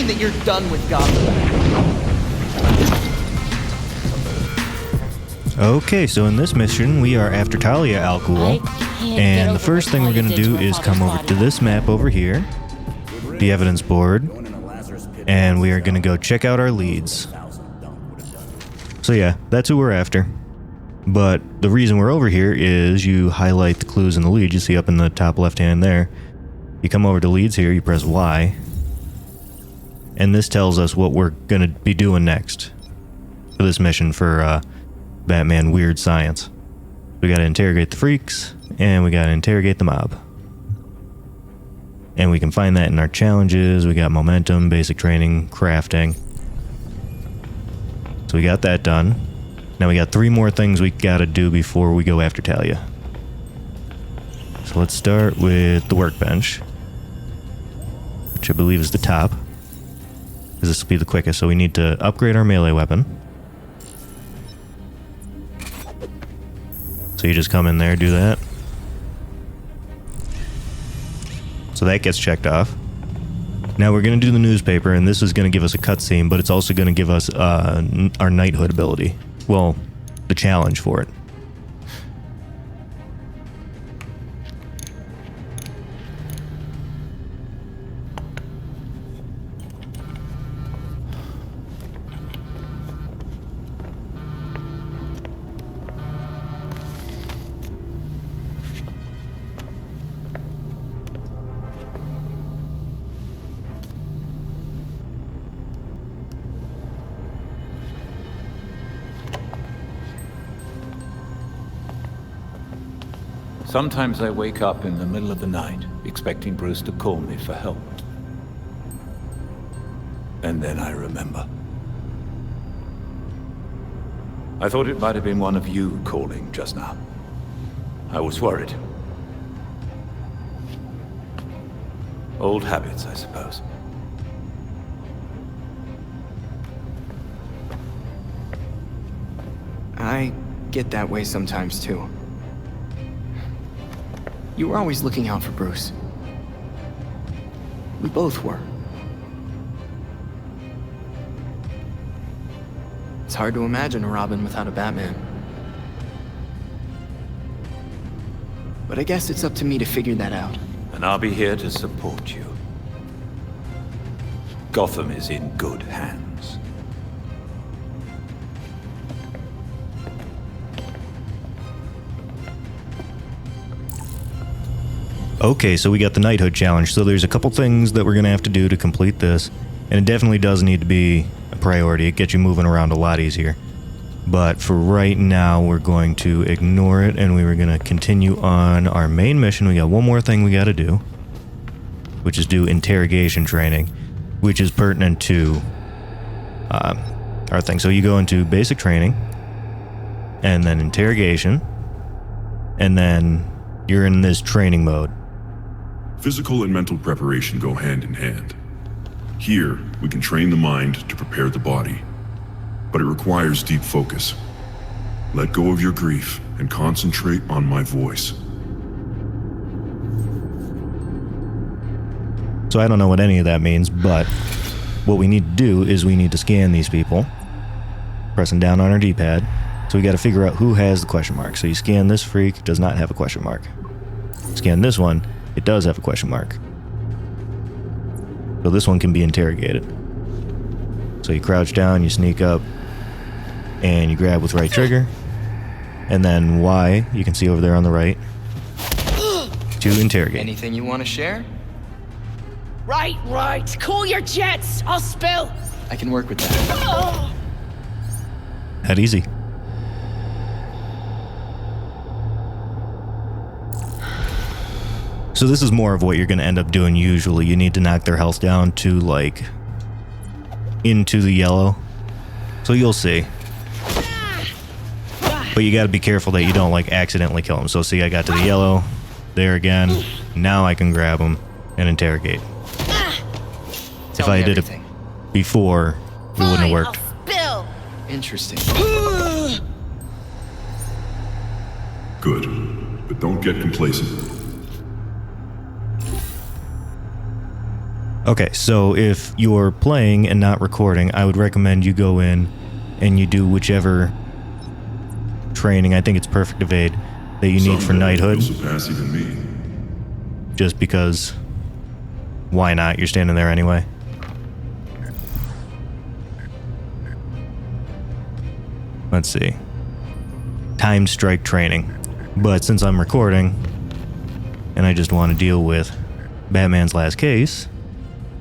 that you're done with Gotham? Okay, so in this mission, we are after Talia al Gule, and the first thing we're going to do is come over to this map over here, the evidence board, and we are going to go check out our leads. So yeah, that's who we're after. But the reason we're over here is you highlight the clues in the lead you see up in the top left hand there. You come over to leads here, you press Y, and this tells us what we're going to be doing next for this mission for Batman Weird Science. We gotta interrogate the freaks, and we gotta interrogate the mob. And we can find that in our challenges. We got momentum, basic training, crafting. So we got that done. Now we got 3 more things we gotta do before we go after Talia. So let's start with the workbench, which I believe is the top, because this will be the quickest. So we need to upgrade our melee weapon. So you just come in there, do that. So that gets checked off. Now we're going to do the newspaper, and this is going to give us a cutscene, but it's also going to give us our Knighthood ability. Well, the challenge for it. Sometimes I wake up in the middle of the night, expecting Bruce to call me for help. And then I remember. I thought it might have been one of you calling just now. I was worried. Old habits, I suppose. I get that way sometimes, too. You were always looking out for Bruce. We both were. It's hard to imagine a Robin without a Batman. But I guess it's up to me to figure that out. And I'll be here to support you. Gotham is in good hands. Okay, so we got the Knighthood challenge, so there's a couple things that we're going to have to do to complete this, and it definitely does need to be a priority. It gets you moving around a lot easier. But for right now, we're going to ignore it, and we were going to continue on our main mission. We got one more thing we got to do, which is do interrogation training, which is pertinent to our thing. So you go into basic training, and then interrogation, and then you're in this training mode. Physical and mental preparation go hand in hand. Here, we can train the mind to prepare the body, but it requires deep focus. Let go of your grief and concentrate on my voice. So I don't know what any of that means, but what we need to do is we need to scan these people, pressing down on our D-pad. So we got to figure out who has the question mark. So you scan this freak, does not have a question mark. Scan this one, it does have a question mark. So this one can be interrogated. So you crouch down, you sneak up, and you grab with right trigger. And then Y, you can see over there on the right, to interrogate. Anything you want to share? Right. Cool your jets. I'll spill. I can work with that. That easy. So this is more of what you're going to end up doing usually. You need to knock their health down to, like, into the yellow. So you'll see. But you got to be careful that you don't, like, accidentally kill them. So see, I got to the yellow. There again. Now I can grab them and interrogate. If I did it before, it wouldn't have worked. Spill. Interesting. Good, but don't get complacent. Okay, so if you're playing and not recording, I would recommend you go in and you do whichever training, I think it's Perfect Evade, that you need for Knighthood. So passive in me. Just because, why not? You're standing there anyway. Let's see. Timed strike training. But since I'm recording, and I just want to deal with Batman's last case,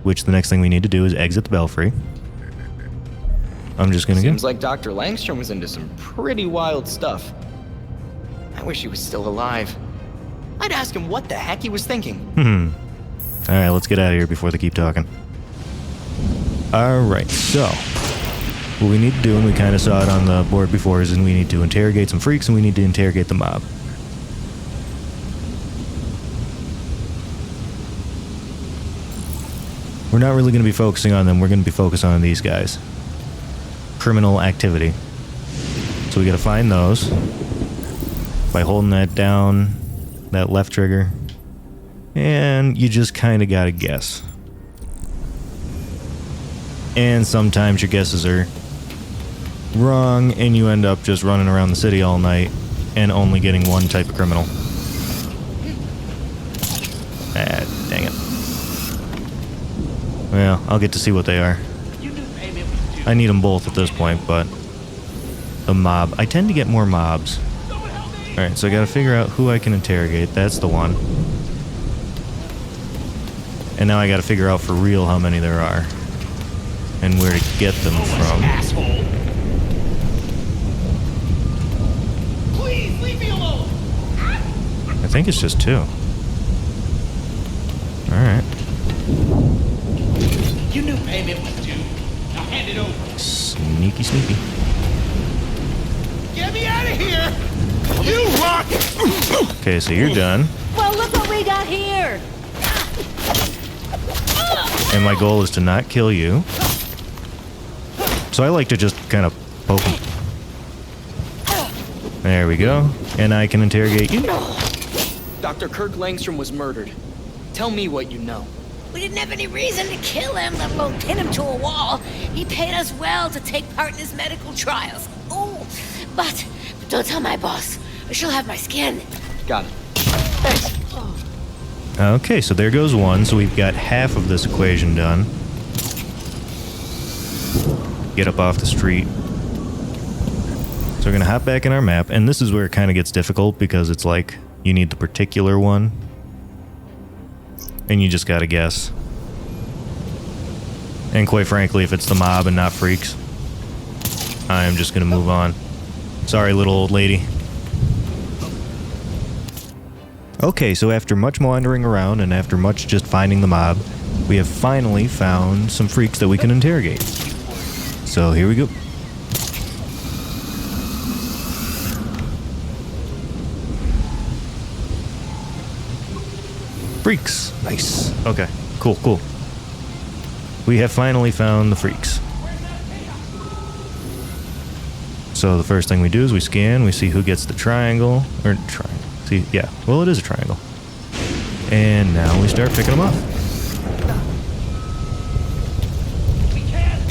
which the next thing we need to do is exit the Belfry. I'm just gonna Seems like Dr. Langstrom was into some pretty wild stuff. I wish he was still alive. I'd ask him what the heck he was thinking. Alright, let's get out of here before they keep talking. Alright, so what we need to do, and we kind of saw it on the board before, is we need to interrogate some freaks and we need to interrogate the mob. We're not really going to be focusing on them, we're going to be focused on these guys. Criminal activity. So we got to find those by holding that down, that left trigger, and you just kind of got to guess. And sometimes your guesses are wrong and you end up just running around the city all night and only getting one type of criminal. Ah, dang it. Well, I'll get to see what they are. I need them both at this point, but the mob. I tend to get more mobs. Alright, so I gotta figure out who I can interrogate. That's the one. And now I gotta figure out for real how many there are. And where to get them from. Asshole. Please leave me alone. I think it's just 2. Alright. You knew payment was due. Now hand it over. Sneaky, sneaky. Get me out of here! You rock! Okay, so you're done. Well, look what we got here. And my goal is to not kill you. So I like to just kind of poke him. There we go. And I can interrogate you. Dr. Kirk Langstrom was murdered. Tell me what you know. We didn't have any reason to kill him, let alone pin him to a wall. He paid us well to take part in his medical trials. Oh, but don't tell my boss. She'll have my skin. Got it. Thanks. Okay, so there goes one. So we've got half of this equation done. Get up off the street. So we're going to hop back in our map. And this is where it kind of gets difficult because it's like you need the particular one. And you just got to guess. And quite frankly, if it's the mob and not freaks, I'm just going to move on. Sorry, little old lady. Okay, so after much wandering around and after much just finding the mob, we have finally found some freaks that we can interrogate. So here we go. Freaks. Nice. Okay, cool, cool. We have finally found the freaks. So the first thing we do is we scan, we see who gets the triangle, or triangle. See, yeah, well, it is a triangle. And now we start picking them up.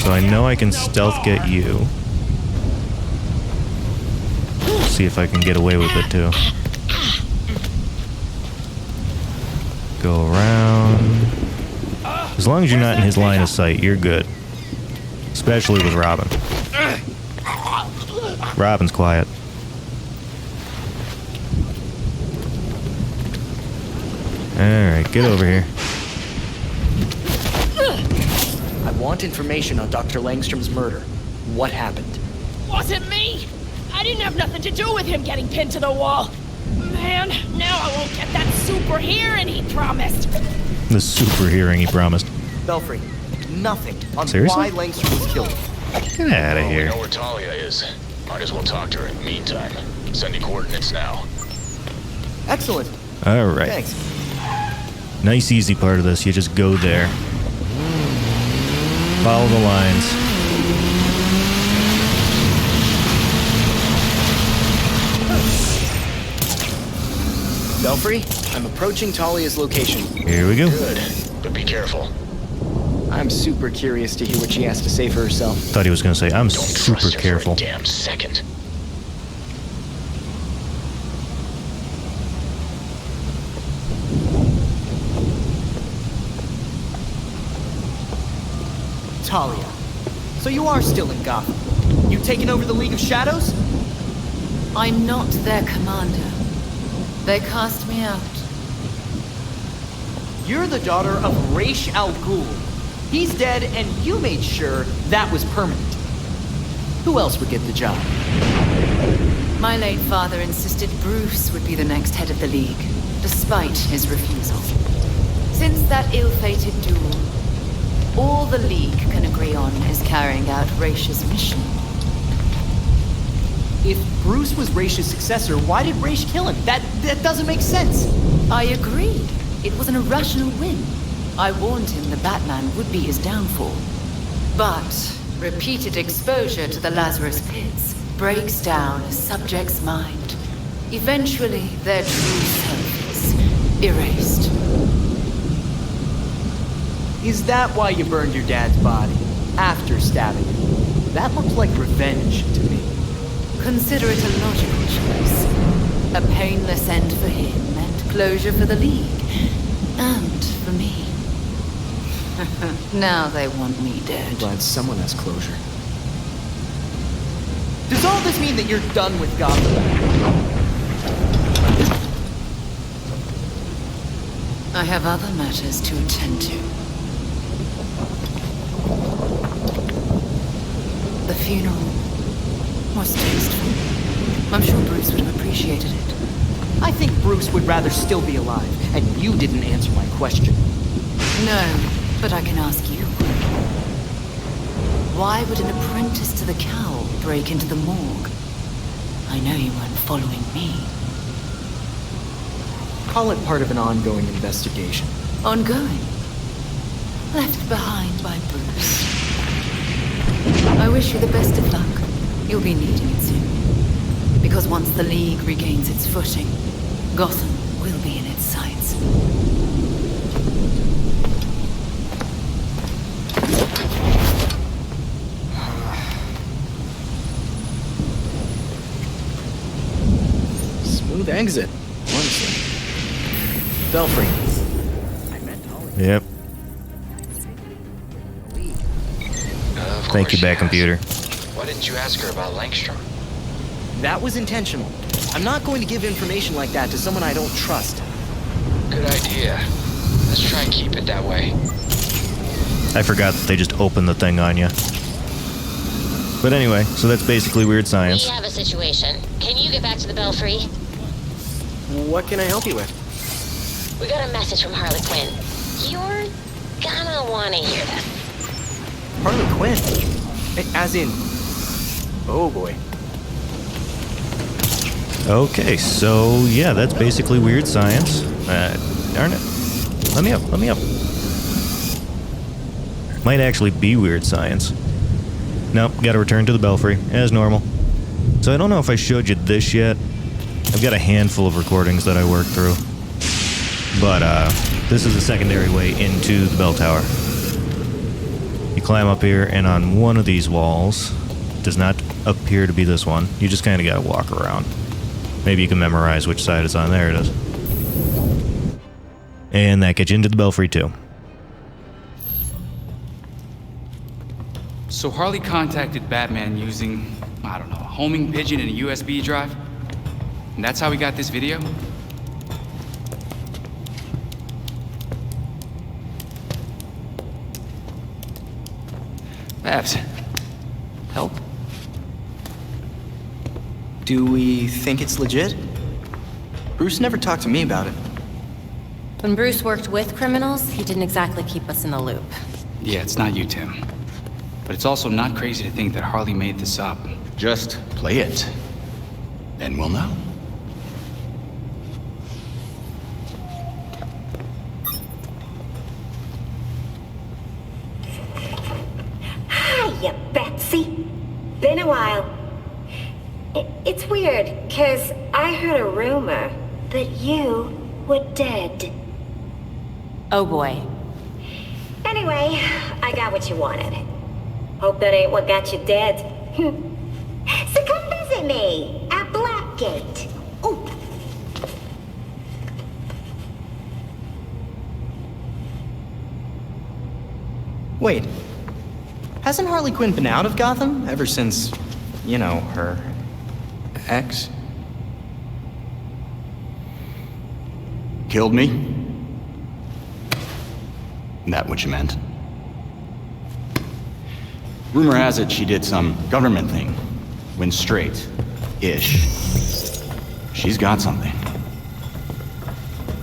So I know I can stealth get you. See if I can get away with it too. Go around. As long as you're not in his line of sight, you're good. Especially with Robin. Robin's quiet. Alright, get over here. I want information on Dr. Langstrom's murder. What happened? Wasn't me! I didn't have nothing to do with him getting pinned to the wall. Man, now I won't get that super hearing he promised. The super hearing he promised. Belfry, nothing on Seriously? why Langstrom was killed. Get out of We here. know where Talia is. Might as well talk to her in the meantime. Sending coordinates now. Excellent. Alright. Thanks. Nice easy part of this. You just go there. Follow the lines. Belfry, I'm approaching Talia's location. Here we go. Good, but be careful. I'm super curious to hear what she has to say for herself. Thought he was gonna say, I'm Don't super trust her careful. for a damn second. Talia, so you are still in Gotham. You taking over the League of Shadows? I'm not their commander. They cast me out. You're the daughter of Talia al Gule. He's dead, and you made sure that was permanent. Who else would get the job? My late father insisted Bruce would be the next head of the League, despite his refusal. Since that ill-fated duel, all the League can agree on is carrying out Raish's mission. If Bruce was Raish's successor, why did Raish kill him? That doesn't make sense. I agreed. It was an irrational whim. I warned him the Batman would be his downfall. But repeated exposure to the Lazarus Pits breaks down a subject's mind. Eventually, their true self is erased. Is that why you burned your dad's body? After stabbing him? That looked like revenge to me. Consider it a logical choice. A painless end for him and closure for the League. And for me. Now they want me dead. I'm glad someone has closure. Does all this mean that you're done with Gotham? I have other matters to attend to. The funeral was tasteful. I'm sure Bruce would have appreciated it. I think Bruce would rather still be alive, and you didn't answer my question. No, but I can ask you. Why would an apprentice to the cowl break into the morgue? I know you weren't following me. Call it part of an ongoing investigation. Ongoing. Left behind by Bruce. I wish you the best of luck. You'll be needing it soon. Because once the League regains its footing, Gotham will be in its sights. Smooth exit, honestly. Belfry. I meant Harley. Yep. Thank you, back computer. Why didn't you ask her about Langstrom? That was intentional. I'm not going to give information like that to someone I don't trust. Good idea. Let's try and keep it that way. I forgot that they just opened the thing on you. But anyway, so that's basically weird science. We have a situation. Can you get back to the Belfry? What can I help you with? We got a message from Harley Quinn. You're gonna want to hear this. Harley Quinn? As in... Oh boy. Okay, so yeah, that's basically weird science. Darn it. Let me up, let me up. Might actually be weird science. Nope, gotta return to the Belfry, as normal. So I don't know if I showed you this yet. I've got a handful of recordings that I worked through. But, this is a secondary way into the bell tower. You climb up here, and on one of these walls, does not appear to be this one. You just kind of gotta walk around. Maybe you can memorize which side it's on. There it is. And that gets you into the Belfry too. So Harley contacted Batman using, I don't know, a homing pigeon and a USB drive? And that's how we got this video? Babs, help? Do we think it's legit? Bruce never talked to me about it. When Bruce worked with criminals, he didn't exactly keep us in the loop. Yeah, it's not you, Tim. But it's also not crazy to think that Harley made this up. Just play it. Then we'll know. Hiya, Betsy. Been a while. It's weird, 'cause I heard a rumor that you were dead. Oh boy. Anyway, Anyway, I got what you wanted. Hope that ain't what got you dead. So come visit me at Blackgate. Ooh. Wait. Hasn't Harley Quinn been out of Gotham ever since, you know, her ex? Killed me? That what you meant? Rumor has it she did some government thing. Went straight-ish. She's got something.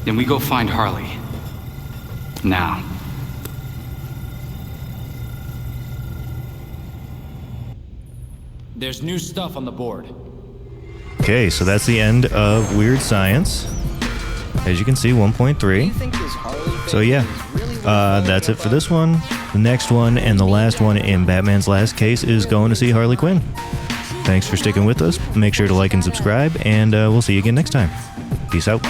Then we go find Harley. Now. There's new stuff on the board. Okay, so that's the end of Weird Science. As you can see, 1.3. So yeah, that's it for this one. The next one and the last one in Batman's Last Case is going to see Harley Quinn. Thanks for sticking with us. Make sure to like and subscribe, and we'll see you again next time. Peace out.